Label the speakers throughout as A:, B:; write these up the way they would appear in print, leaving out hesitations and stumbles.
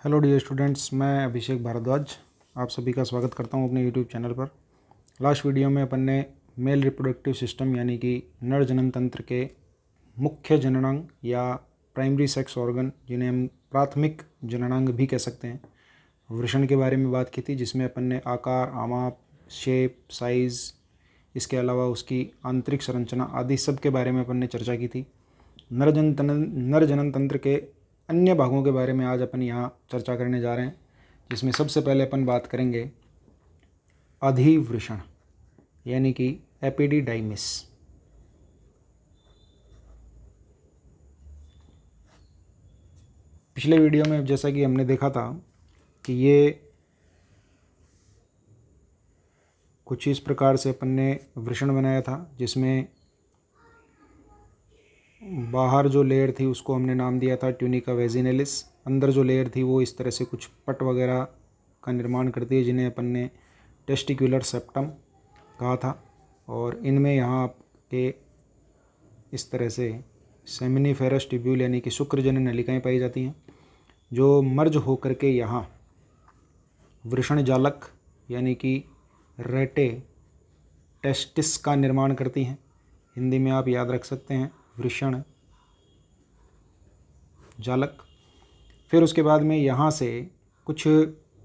A: Hello dear students, मैं अभिषेक भारद्वाज आप सभी का स्वागत करता हूं अपने यूट्यूब चैनल पर। लास्ट वीडियो में अपन ने मेल रिप्रोडक्टिव सिस्टम यानी कि नर जनन तंत्र के मुख्य जननांग या प्राइमरी सेक्स ऑर्गन, जिन्हें हम प्राथमिक जननांग भी कह सकते हैं, वृषण के बारे में बात की थी, जिसमें अपन ने आकार, आमाप, शेप, साइज़, इसके अलावा उसकी आंतरिक संरचना आदि सब के बारे में अपन ने चर्चा की थी। नर जनन तंत्र के अन्य भागों के बारे में आज अपन यहाँ चर्चा करने जा रहे हैं, जिसमें सबसे पहले अपन बात करेंगे अधिवृषण यानी कि एपिडिडाइमिस। पिछले वीडियो में जैसा कि हमने देखा था कि ये कुछ इस प्रकार से अपन ने वृषण बनाया था, जिसमें बाहर जो लेयर थी उसको हमने नाम दिया था ट्यूनिका वेजिनलिस। अंदर जो लेयर थी वो इस तरह से कुछ पट वगैरह का निर्माण करती है, जिन्हें अपन ने टेस्टिकुलर सेप्टम कहा था। और इनमें यहाँ के इस तरह से सेमिनिफेरस ट्यूब्यूल यानी कि शुक्रजनन नलिकाएं पाई जाती हैं, जो मर्ज होकर के यहाँ वृषण जालक यानी कि रेटे टेस्टिस का निर्माण करती हैं। हिंदी में आप याद रख सकते हैं वृषण जालक। फिर उसके बाद में यहाँ से कुछ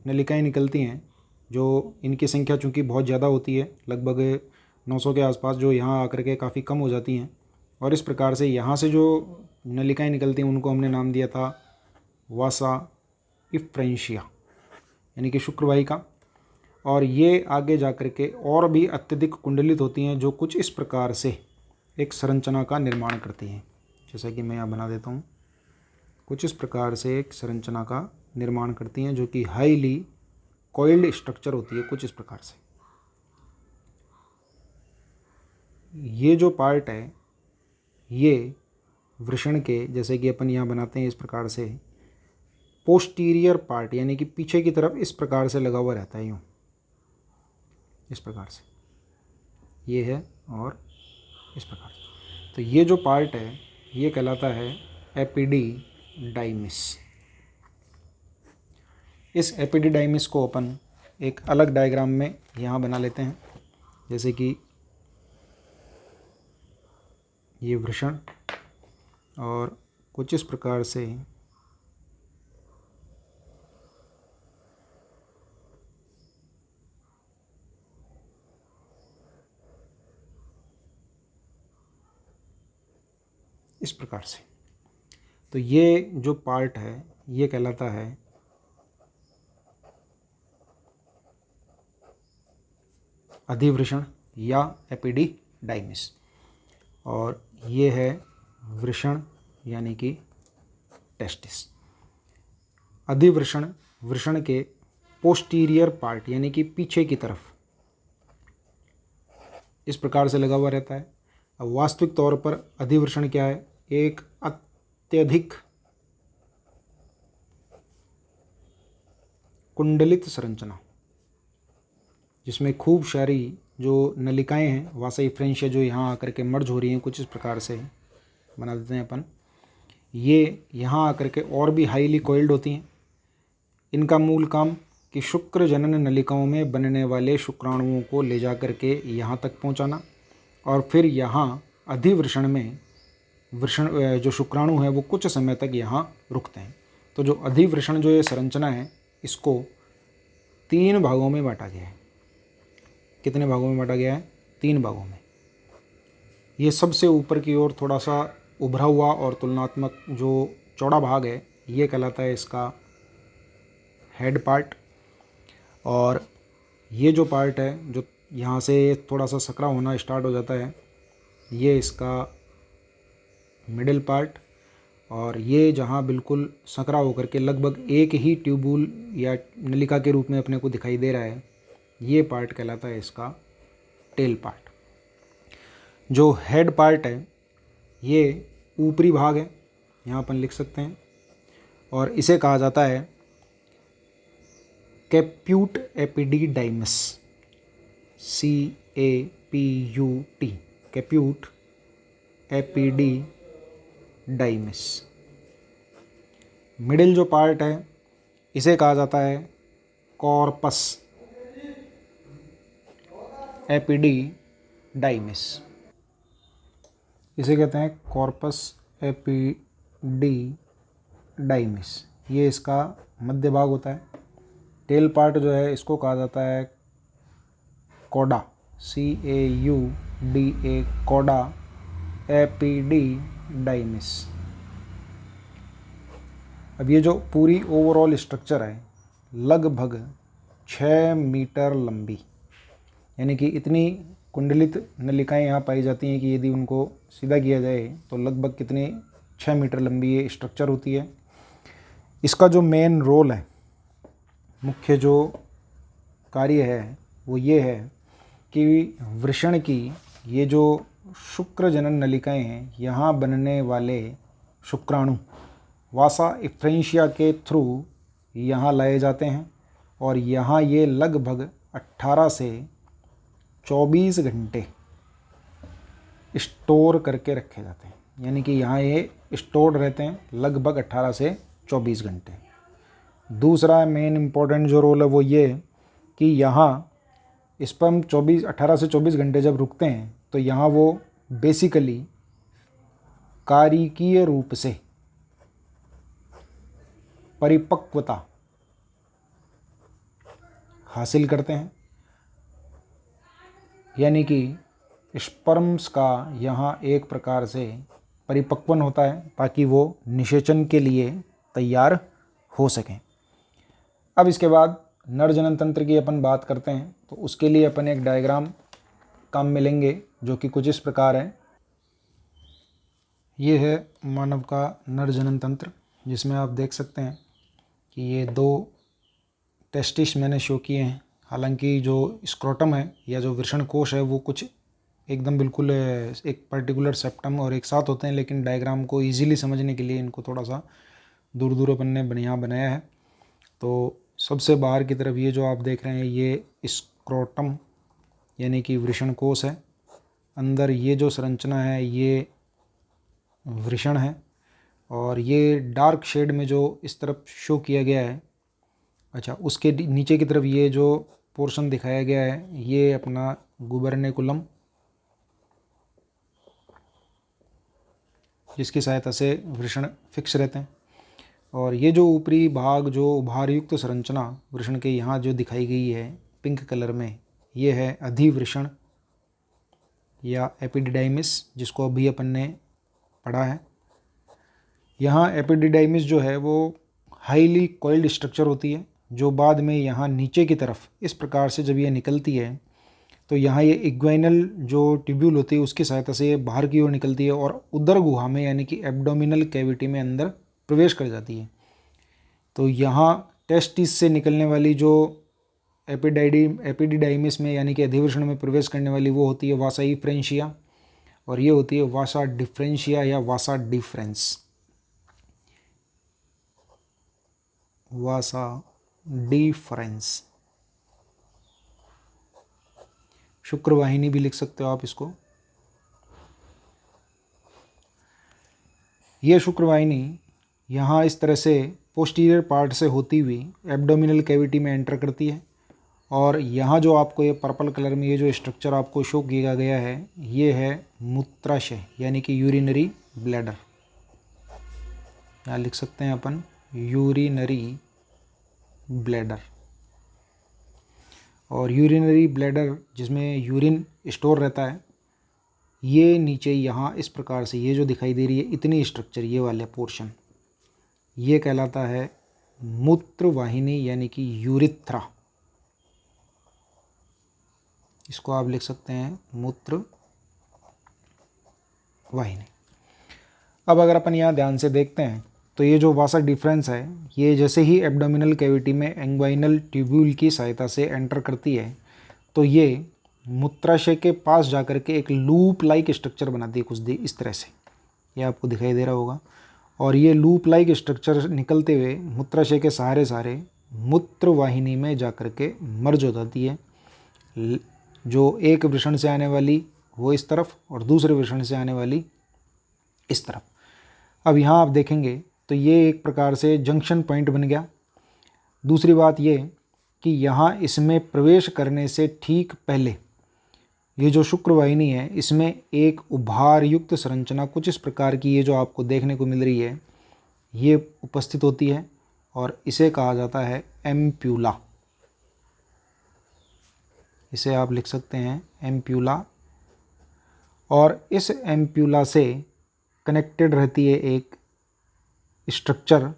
A: नलिकाएं निकलती हैं, जो इनकी संख्या चूँकि बहुत ज़्यादा होती है, लगभग 900 के आसपास, जो यहाँ आकर के काफ़ी कम हो जाती हैं। और इस प्रकार से यहाँ से जो नलिकाएं निकलती हैं उनको हमने नाम दिया था वासा इफ्रेंशिया यानी कि शुक्रवाहिका। और ये आगे जा कर के और भी अत्यधिक कुंडलित होती हैं, जो कुछ इस प्रकार से एक संरचना का निर्माण करती हैं। जैसा कि मैं यहाँ बना देता हूँ, कुछ इस प्रकार से एक संरचना का निर्माण करती हैं, जो कि हाईली कॉइल्ड स्ट्रक्चर होती है कुछ इस प्रकार से। ये जो पार्ट है ये वृषण के, जैसे कि अपन यहाँ बनाते हैं इस प्रकार से, पोस्टीरियर पार्ट यानी कि पीछे की तरफ इस प्रकार से लगा हुआ रहता है, यूँ इस प्रकार से ये है और इस प्रकार से। तो ये जो पार्ट है ये कहलाता है एपिडिडाइमिस। इस एपिडिडाइमिस को अपन एक अलग डायग्राम में यहाँ बना लेते हैं, जैसे कि ये वृषण और कुछ इस प्रकार से इस प्रकार से। तो ये जो पार्ट है ये कहलाता है अधिवृषण या एपिडिडाइमिस, और ये है वृषण यानी कि टेस्टिस। अधिवृषण वृषण के पोस्टीरियर पार्ट यानी कि पीछे की तरफ इस प्रकार से लगा हुआ रहता है। अब वास्तविक तौर पर अधिवृषण क्या है? एक अत्यधिक कुंडलित संरचना, जिसमें खूब सारी जो नलिकाएं हैं वासाइफ्रेंशिया, जो यहाँ आकर के मर्ज हो रही हैं, कुछ इस प्रकार से बना देते हैं अपन। ये यहाँ आकर के और भी हाईली कॉइल्ड होती हैं। इनका मूल काम कि शुक्र जनन नलिकाओं में बनने वाले शुक्राणुओं को ले जा कर के यहाँ तक पहुँचाना, और फिर यहाँ अधिवृषण में वृषण जो शुक्राणु है वो कुछ समय तक यहाँ रुकते हैं। तो जो अधिवृषण जो ये संरचना है, इसको 3 भागों में बांटा गया है। कितने भागों में बांटा गया है? 3 भागों में। ये सबसे ऊपर की ओर थोड़ा सा उभरा हुआ और तुलनात्मक जो चौड़ा भाग है ये कहलाता है इसका हेड पार्ट, और ये जो पार्ट है जो यहाँ से थोड़ा सा सकरा होना स्टार्ट हो जाता है, ये इसका मिडिल पार्ट, और ये जहाँ बिल्कुल सकरा होकर के लगभग एक ही ट्यूबूल या नलिका के रूप में अपने को दिखाई दे रहा है, ये पार्ट कहलाता है इसका टेल पार्ट। जो हेड पार्ट है ये ऊपरी भाग है, यहाँ अपन लिख सकते हैं, और इसे कहा जाता है कैप्यूट एपिडिडाइमिस, CAPUT, कैप्यूट एपिडिडाइमिस। मिडिल जो पार्ट है इसे कहा जाता है कॉर्पस एपिडिडाइमिस। इसे कहते हैं कॉर्पस एपिडिडाइमिस। ये इसका मध्य भाग होता है। टेल पार्ट जो है इसको कहा जाता है कॉडा, CAUDA, कॉडा एपिडिडाइमिस। अब ये जो पूरी ओवरऑल स्ट्रक्चर है लगभग 6 मीटर लंबी, यानी कि इतनी कुंडलित नलिकाएं यहाँ पाई जाती हैं कि यदि उनको सीधा किया जाए तो लगभग कितनी 6 मीटर लंबी ये स्ट्रक्चर होती है। इसका जो मेन रोल है, मुख्य जो कार्य है वो ये है कि वृषण की ये जो शुक्र जनन नलिकाएं हैं, यहाँ बनने वाले शुक्राणु वासा इफ्रेंशिया के थ्रू यहाँ लाए जाते हैं और यहाँ ये लगभग 18 से 24 घंटे स्टोर करके रखे जाते हैं। यानी कि यहाँ ये स्टोर रहते हैं लगभग 18 से 24 घंटे। दूसरा मेन इम्पोर्टेंट जो रोल है वो ये कि यहाँ इस पर हम 18 से 24 घंटे जब रुकते हैं तो यहाँ वो बेसिकली कारिकीय रूप से परिपक्वता हासिल करते हैं, यानी कि स्पर्म्स का यहाँ एक प्रकार से परिपक्वन होता है ताकि वो निषेचन के लिए तैयार हो सकें। अब इसके बाद नर जनन तंत्र की अपन बात करते हैं तो उसके लिए अपन एक डायग्राम काम में लेंगे जो कि कुछ इस प्रकार है। ये है मानव का नर जनन तंत्र, जिसमें आप देख सकते हैं कि ये 2 टेस्टिस मैंने शो किए हैं। हालांकि जो स्क्रोटम है या जो वृषण कोश है वो कुछ एकदम बिल्कुल एक पर्टिकुलर सेप्टम और एक साथ होते हैं, लेकिन डायग्राम को इजीली समझने के लिए इनको थोड़ा सा दूर दूर अपन ने यहाँ बनाया है। तो सबसे बाहर की तरफ ये जो आप देख रहे हैं ये स्क्रोटम यानी कि वृषण कोश है। अंदर ये जो संरचना है ये वृषण है और ये डार्क शेड में जो इस तरफ शो किया गया है, अच्छा उसके नीचे की तरफ ये जो पोर्शन दिखाया गया है ये अपना गुबर्नेकुलम, जिसकी सहायता से वृषण फिक्स रहते हैं। और ये जो ऊपरी भाग जो उभारयुक्त संरचना वृषण के यहाँ जो दिखाई गई है पिंक कलर में, ये है अधिवृषण या एपिडिडाइमिस, जिसको अभी अपन ने पढ़ा है। यहाँ एपिडिडाइमिस जो है वो हाईली कॉइल्ड स्ट्रक्चर होती है, जो बाद में यहाँ नीचे की तरफ इस प्रकार से जब ये निकलती है तो यहाँ ये इग्वाइनल जो ट्यूब्यूल होती है उसकी सहायता से ये बाहर की ओर निकलती है और उदर गुहा में यानी कि एब्डोमिनल कैविटी में अंदर प्रवेश कर जाती है। तो यहाँ टेस्टिस से निकलने वाली जो एपिडिडाइमिस में यानी कि अधिवृषण में प्रवेश करने वाली वो होती है वासा इफ्रेंशिया और ये होती है वासा डिफ्रेंशिया या वासा डिफरेंस, वासा डिफरेंस। शुक्रवाहिनी भी लिख सकते हो आप इसको। ये शुक्रवाहिनी यहाँ इस तरह से पोस्टीरियर पार्ट से होती हुई एब्डोमिनल कैविटी में एंटर करती है और यहाँ जो आपको ये पर्पल कलर में ये जो स्ट्रक्चर आपको शो किया गया है ये है मूत्राशय यानी कि यूरिनरी ब्लैडर। यहाँ लिख सकते हैं अपन यूरिनरी ब्लैडर। और यूरिनरी ब्लैडर जिसमें यूरिन स्टोर रहता है, ये नीचे यहाँ इस प्रकार से ये जो दिखाई दे रही है इतनी स्ट्रक्चर ये वाला पोर्शन ये कहलाता है मूत्रवाहिनी यानी कि यूरिथ्रा। इसको आप लिख सकते हैं मूत्र वाहिनी। अब अगर अपन यहाँ ध्यान से देखते हैं तो ये जो वासा डिफरेंस है ये जैसे ही एब्डोमिनल कैविटी में एंग्वाइनल ट्यूब्यूल की सहायता से एंटर करती है तो ये मूत्राशय के पास जाकर के एक लूप लाइक स्ट्रक्चर बनाती है कुछ इस तरह से, ये आपको दिखाई दे रहा होगा। और ये लूप लाइक स्ट्रक्चर निकलते हुए मूत्राशय के सहारे मूत्र वाहिनी में जाकर के मर्ज हो जाती है। जो एक वृषण से आने वाली वो इस तरफ और दूसरे वृषण से आने वाली इस तरफ। अब यहाँ आप देखेंगे तो ये एक प्रकार से जंक्शन पॉइंट बन गया दूसरी बात ये कि यहाँ इसमें प्रवेश करने से ठीक पहले ये जो शुक्रवाहिनी है इसमें एक उभार युक्त संरचना कुछ इस प्रकार की ये जो आपको देखने को मिल रही है ये उपस्थित होती है और इसे कहा जाता है एम्प्यूला। इसे आप लिख सकते हैं एम्प्यूला। और इस एम्प्यूला से कनेक्टेड रहती है एक स्ट्रक्चर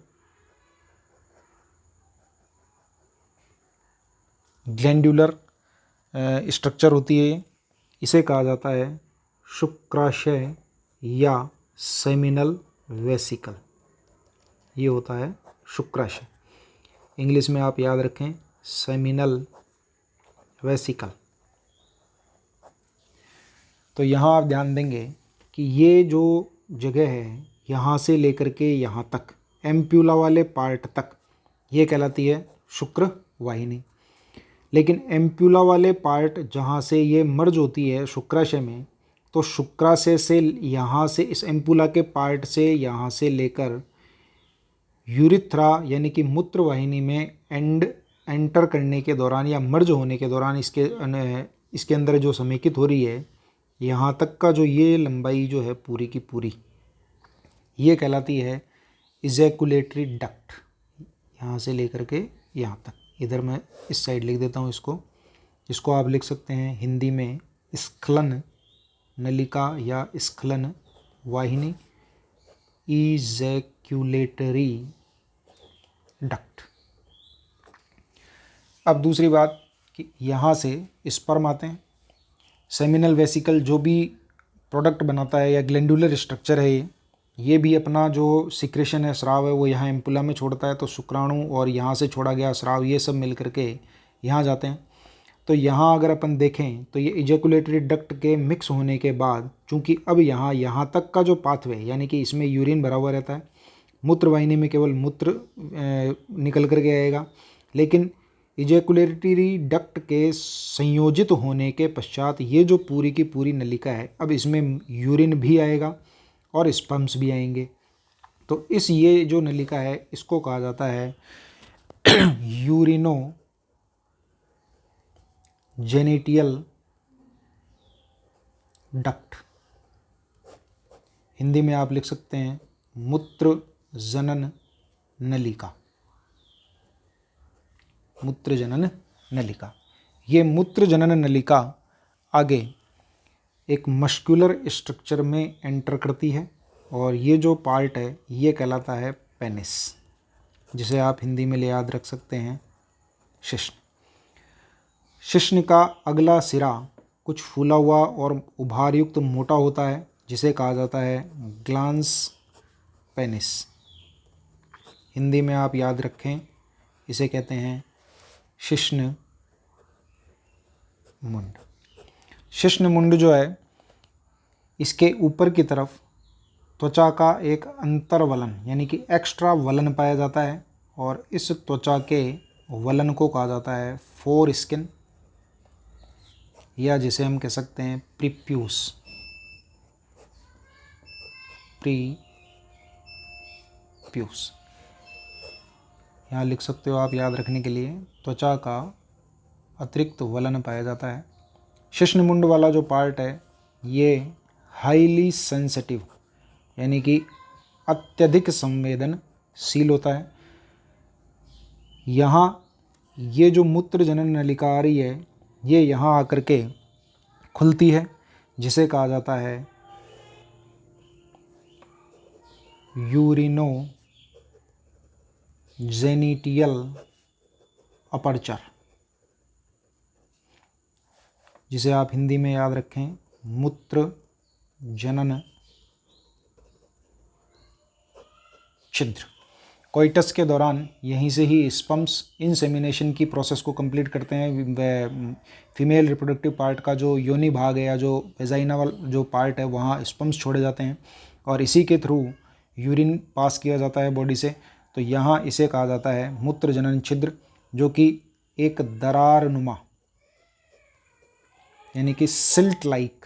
A: ग्लैंडुलर स्ट्रक्चर होती है। इसे कहा जाता है शुक्राशय या सेमिनल वेसिकल। ये होता है शुक्राशय, इंग्लिश में आप याद रखें सेमिनल वेसिकल। तो यहाँ आप ध्यान देंगे कि ये जो जगह है यहाँ से लेकर के यहाँ तक एम्प्यूला वाले पार्ट तक ये कहलाती है शुक्र वाहिनी। लेकिन एम्प्यूला वाले पार्ट जहाँ से ये मर्ज होती है शुक्राशय में, तो शुक्राशय से यहाँ से इस एम्प्यूला के पार्ट से यहाँ से लेकर यूरिथ्रा यानी कि मूत्र वाहिनी में एंटर करने के दौरान या मर्ज होने के दौरान इसके अंदर जो समेकित हो रही है यहाँ तक का जो ये लंबाई जो है पूरी की पूरी ये कहलाती है इजैकुलेटरी डक्ट। यहाँ से लेकर के यहाँ तक, इधर मैं इस साइड लिख देता हूँ इसको आप लिख सकते हैं हिंदी में स्खलन नलिका या स्खलन वाहिनी, इजैकुलेटरी डक्ट। अब दूसरी बात कि यहाँ से स्पर्म आते हैं। सेमिनल वेसिकल जो भी प्रोडक्ट बनाता है या ग्लैंडुलर स्ट्रक्चर है ये भी अपना जो सिक्रेशन है स्राव है वो यहाँ एम्पुला में छोड़ता है। तो शुक्राणु और यहाँ से छोड़ा गया स्राव ये सब मिल करके यहाँ जाते हैं। तो यहाँ अगर अपन देखें तो ये इजैकुलेटरी डक्ट के मिक्स होने के बाद चूँकि अब यहाँ तक का जो पाथवे यानी कि इसमें यूरिन भरा हुआ रहता है, मूत्रवाहिनी में केवल मूत्र निकल कर के आएगा, लेकिन इजैकुलेटरी डक्ट के संयोजित होने के पश्चात ये जो पूरी की पूरी नलिका है अब इसमें यूरिन भी आएगा और स्पर्म्स भी आएंगे। तो इस ये जो नलिका है इसको कहा जाता है यूरिनो जेनिटियल डक्ट। हिंदी में आप लिख सकते हैं मूत्र जनन नलिका। मूत्र जनन नलिका। ये मूत्र जनन नलिका आगे एक मस्कुलर स्ट्रक्चर में एंटर करती है और ये जो पार्ट है ये कहलाता है पेनिस, जिसे आप हिंदी में याद रख सकते हैं शिश्न। शिश्न का अगला सिरा कुछ फूला हुआ और उभारयुक्त मोटा होता है जिसे कहा जाता है ग्लांस पेनिस। हिंदी में आप याद रखें इसे कहते हैं शिश्न मुंड। शिश्न मुंड जो है इसके ऊपर की तरफ त्वचा का एक अंतर्वलन यानी कि एक्स्ट्रा वलन पाया जाता है और इस त्वचा के वलन को कहा जाता है फोर स्किन या जिसे हम कह सकते हैं प्रीप्यूस। प्यूस यहाँ लिख सकते हो आप याद रखने के लिए, त्वचा का अतिरिक्त वलन पाया जाता है। शिश्नमुंड वाला जो पार्ट है ये हाईली सेंसिटिव यानी कि अत्यधिक संवेदनशील होता है। यहाँ ये जो मूत्र जनन नलिका आ रही है ये यहाँ आकर के खुलती है जिसे कहा जाता है यूरिनो जेनिटियल अपर्चर, जिसे आप हिंदी में याद रखें मूत्र जनन छिद्र। कोइटस के दौरान यहीं से ही स्पर्म्स इंसेमिनेशन की प्रोसेस को कंप्लीट करते हैं। फीमेल रिप्रोडक्टिव पार्ट का जो योनि भाग है या जो वेजाइना वाला जो पार्ट है वहाँ स्पर्म्स छोड़े जाते हैं और इसी के थ्रू यूरिन पास किया जाता है बॉडी से। तो यहाँ इसे कहा जाता है मूत्र जनन छिद्र, जो कि एक दरार नुमा यानी कि सिल्ट लाइक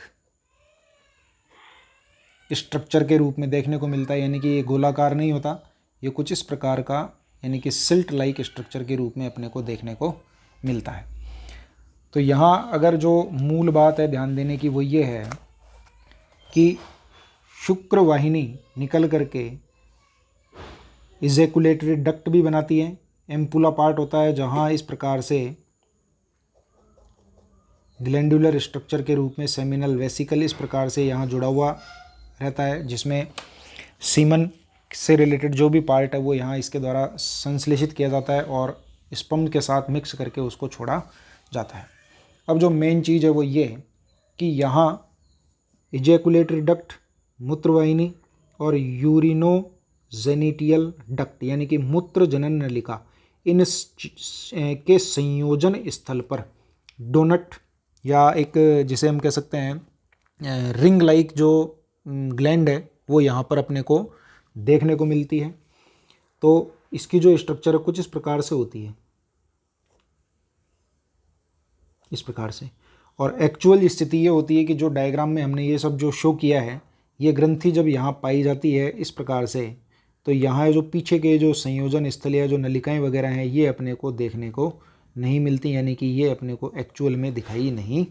A: स्ट्रक्चर के रूप में देखने को मिलता है। यानी कि ये गोलाकार नहीं होता, ये कुछ इस प्रकार का यानी कि सिल्ट लाइक स्ट्रक्चर के रूप में अपने को देखने को मिलता है। तो यहाँ अगर जो मूल बात है ध्यान देने की वो ये है कि शुक्र वाहिनी निकल करके इजैकुलेटरी डक्ट भी बनाती है। एम्पुला पार्ट होता है जहाँ इस प्रकार से ग्लैंडुलर स्ट्रक्चर के रूप में सेमिनल वेसिकल इस प्रकार से यहाँ जुड़ा हुआ रहता है, जिसमें सीमन से रिलेटेड जो भी पार्ट है वो यहाँ इसके द्वारा संश्लेषित किया जाता है और स्पर्म के साथ मिक्स करके उसको छोड़ा जाता है। अब जो मेन चीज़ है वो ये कि यहाँ इजैकुलेटरी डक्ट, मूत्रवाहिनी और यूरिनोजेनिटियल डक्ट यानी कि मूत्र जनन नलिका, इन के संयोजन स्थल पर डोनट या एक जिसे हम कह सकते हैं रिंग लाइक जो ग्लैंड है वो यहाँ पर अपने को देखने को मिलती है। तो इसकी जो स्ट्रक्चर है कुछ इस प्रकार से होती है, इस प्रकार से। और एक्चुअल स्थिति ये होती है कि जो डायग्राम में हमने ये सब जो शो किया है, ये ग्रंथि जब यहाँ पाई जाती है इस प्रकार से, तो यहाँ जो पीछे के जो संयोजन स्थल या जो नलिकाएं वगैरह हैं ये अपने को देखने को नहीं मिलती, यानी कि ये अपने को एक्चुअल में दिखाई नहीं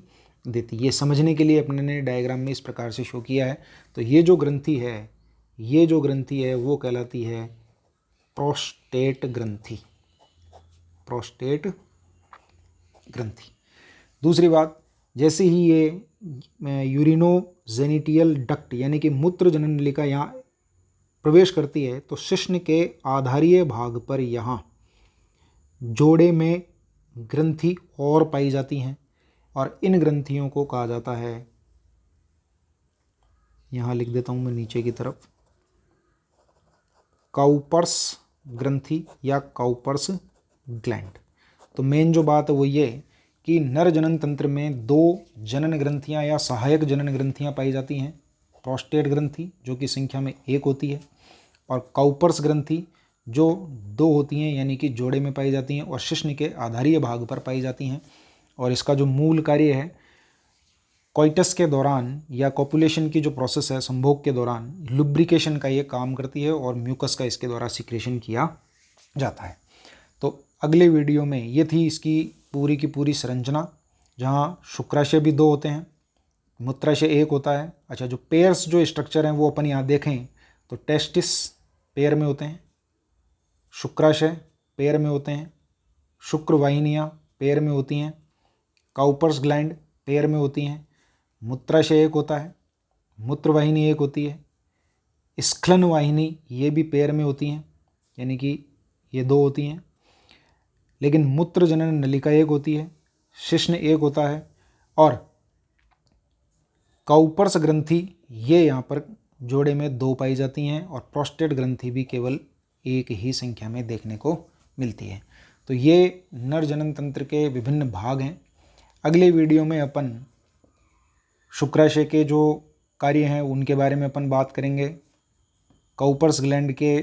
A: देती। ये समझने के लिए अपने ने डायग्राम में इस प्रकार से शो किया है। तो ये जो ग्रंथि है, ये जो ग्रंथि है वो कहलाती है प्रोस्टेट ग्रंथि, प्रोस्टेट ग्रंथि। दूसरी बात, जैसे ही ये यूरिनोजेनिटियल डक्ट यानी कि मूत्र जनन नलिका यहाँ प्रवेश करती है तो शिश्न के आधारीय भाग पर यहाँ जोड़े में ग्रंथि और पाई जाती हैं और इन ग्रंथियों को कहा जाता है, यहाँ लिख देता हूँ मैं नीचे की तरफ, काउपर्स ग्रंथि या काउपर्स ग्लैंड। तो मेन जो बात है वो ये कि नर जनन तंत्र में दो जनन ग्रंथियाँ या सहायक जनन ग्रंथियाँ पाई जाती हैं। प्रोस्टेट ग्रंथि जो कि संख्या में 1 होती है और काउपर्स ग्रंथि जो 2 होती हैं यानी कि जोड़े में पाई जाती हैं और शिश्न के आधारीय भाग पर पाई जाती हैं। और इसका जो मूल कार्य है कोइटस के दौरान या कॉपुलेशन की जो प्रोसेस है संभोग के दौरान लुब्रिकेशन का ये काम करती है और म्यूकस का इसके द्वारा सिक्रेशन किया जाता है। तो अगले वीडियो में ये थी इसकी पूरी की पूरी संरचना, जहाँ शुक्राशय भी 2 होते हैं, मूत्राशय 1 होता है। अच्छा, जो पेयर्स जो स्ट्रक्चर हैं वो अपन यहाँ देखें तो टेस्टिस पेयर में होते हैं, शुक्राशय पेयर में होते हैं, शुक्रवाहिनियाँ पेयर में होती हैं, काउपर्स ग्लैंड पेयर में होती हैं, मूत्राशय 1 होता है, मूत्रवाहिनी 1 होती है, स्खलन वाहिनी ये भी पेयर में होती हैं यानी कि ये 2 होती हैं, लेकिन मूत्र जनन नलिका 1 होती है, शिश्न 1 होता है और काउपर्स ग्रंथि ये यहाँ पर जोड़े में 2 पाई जाती हैं और प्रोस्टेट ग्रंथि भी केवल 1 ही संख्या में देखने को मिलती है। तो ये नर जनन तंत्र के विभिन्न भाग हैं। अगले वीडियो में अपन शुक्राशय के जो कार्य हैं उनके बारे में अपन बात करेंगे, काउपर्स ग्लैंड के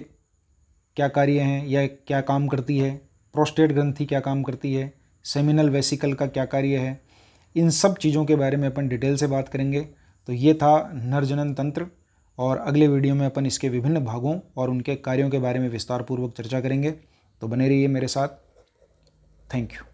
A: क्या कार्य हैं या क्या काम करती है, प्रोस्टेट ग्रंथि क्या काम करती है, सेमिनल वेसिकल का क्या कार्य है, इन सब चीज़ों के बारे में अपन डिटेल से बात करेंगे। तो ये था नर जनन तंत्र और अगले वीडियो में अपन इसके विभिन्न भागों और उनके कार्यों के बारे में विस्तारपूर्वक चर्चा करेंगे। तो बने रहिए मेरे साथ। Thank you.